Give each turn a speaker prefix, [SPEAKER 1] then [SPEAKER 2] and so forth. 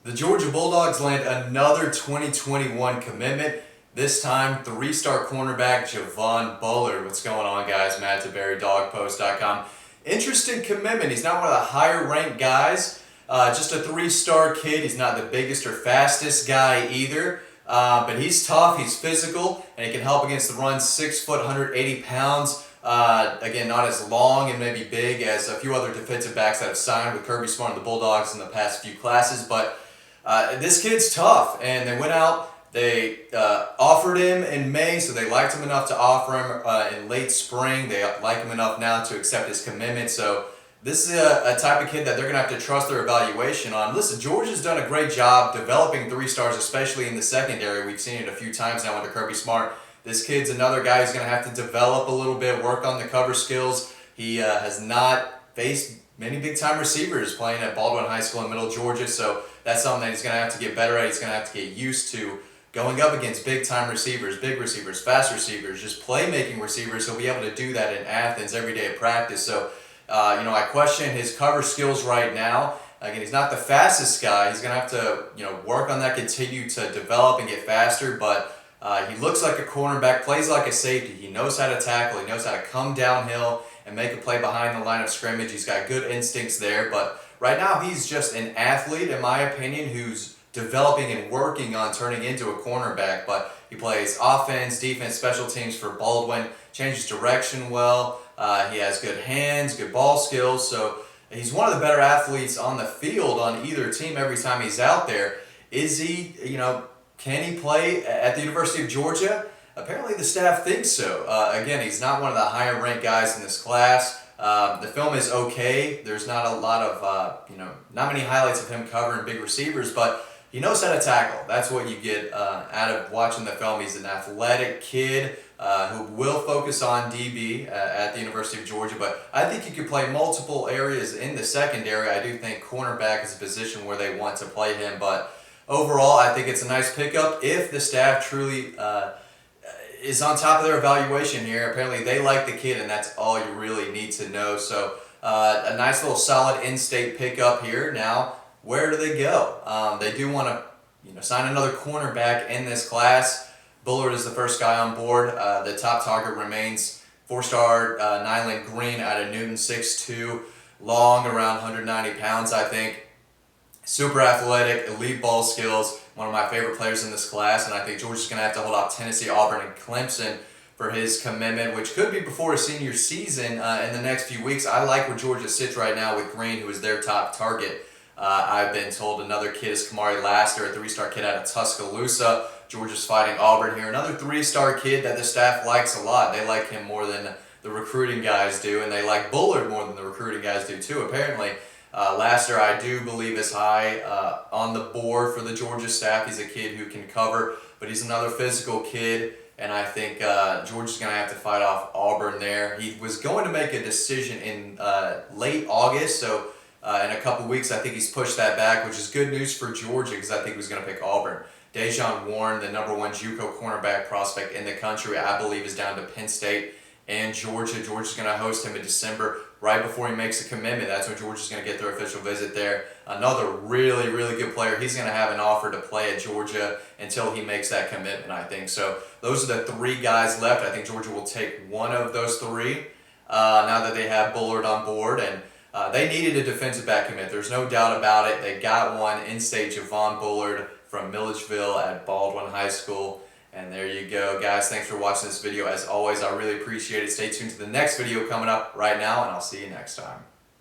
[SPEAKER 1] The Georgia Bulldogs land another 2021 commitment, this time three-star cornerback Javon Bullard. What's going on, guys? Matt DeBerry, DawgPost.com. Interesting commitment. He's not one of the higher-ranked guys, just a three-star kid. He's not the biggest or fastest guy either, but he's tough, he's physical, and he can help against the run. 6 foot, 180 pounds. Again, not as long and maybe big as a few other defensive backs that have signed with Kirby Smart and the Bulldogs in the past few classes, but this kid's tough, and they went out, they offered him in May, so they liked him enough to offer him in late spring. They like him enough now to accept his commitment, so this is a type of kid that they're going to have to trust their evaluation on. Listen, Georgia's done a great job developing three stars, especially in the secondary. We've seen it a few times now under Kirby Smart. This kid's another guy who's going to have to develop a little bit, work on the cover skills. He has not faced many big-time receivers playing at Baldwin High School in Middle Georgia, so that's something that he's going to have to get better at. He's going to have to get used to going up against big-time receivers, big receivers, fast receivers, just playmaking receivers. He'll be able to do that in Athens every day at practice. So, I question his cover skills right now. Again, he's not the fastest guy. He's going to have to, work on that, continue to develop and get faster, but he looks like a cornerback, plays like a safety. He knows how to tackle. He knows how to come downhill and make a play behind the line of scrimmage. He's got good instincts there, but right now he's just an athlete, in my opinion, who's developing and working on turning into a cornerback. But he plays offense, defense, special teams for Baldwin, changes direction well. He has good hands, good ball skills, so he's one of the better athletes on the field on either team every time he's out there. Is he, can he play at the University of Georgia? Apparently the staff thinks so. Again, he's not one of the higher ranked guys in this class. The film is okay. There's not a lot of, not many highlights of him covering big receivers, but he knows how to tackle. That's what you get out of watching the film. He's an athletic kid who will focus on DB at the University of Georgia, but I think he could play multiple areas in the secondary. I do think cornerback is a position where they want to play him, but overall, I think it's a nice pickup if the staff truly is on top of their evaluation here. Apparently, they like the kid, and that's all you really need to know. So, a nice little solid in-state pickup here. Now, where do they go? They do want to, sign another cornerback in this class. Bullard is the first guy on board. The top target remains four-star Nyland Green out of Newton, 6'2", long, around 190 pounds, I think. Super athletic, elite ball skills, one of my favorite players in this class, and I think Georgia's going to have to hold off Tennessee, Auburn, and Clemson for his commitment, which could be before his senior season in the next few weeks. I like where Georgia sits right now with Green, who is their top target. I've been told another kid is Kamari Laster, a three-star kid out of Tuscaloosa. Georgia's fighting Auburn here. Another three-star kid that the staff likes a lot. They like him more than the recruiting guys do, and they like Bullard more than the recruiting guys do too, apparently. Laster, I do believe, is high on the board for the Georgia staff. He's a kid who can cover, but he's another physical kid, and I think Georgia's going to have to fight off Auburn there. He was going to make a decision in late August, so in a couple weeks I think he's pushed that back, which is good news for Georgia because I think he was going to pick Auburn. Dejon Warren, the number one JUCO cornerback prospect in the country, I believe is down to Penn State and Georgia. Georgia's going to host him in December, right before he makes a commitment. That's when Georgia's going to get their official visit there. Another really, really good player. He's going to have an offer to play at Georgia until he makes that commitment, I think. So those are the three guys left. I think Georgia will take one of those three now that they have Bullard on board. And they needed a defensive back commit. There's no doubt about it. They got one in-state, Javon Bullard from Milledgeville at Baldwin High School. And there you go, guys. Thanks for watching this video. As always, I really appreciate it. Stay tuned to the next video coming up right now, and I'll see you next time.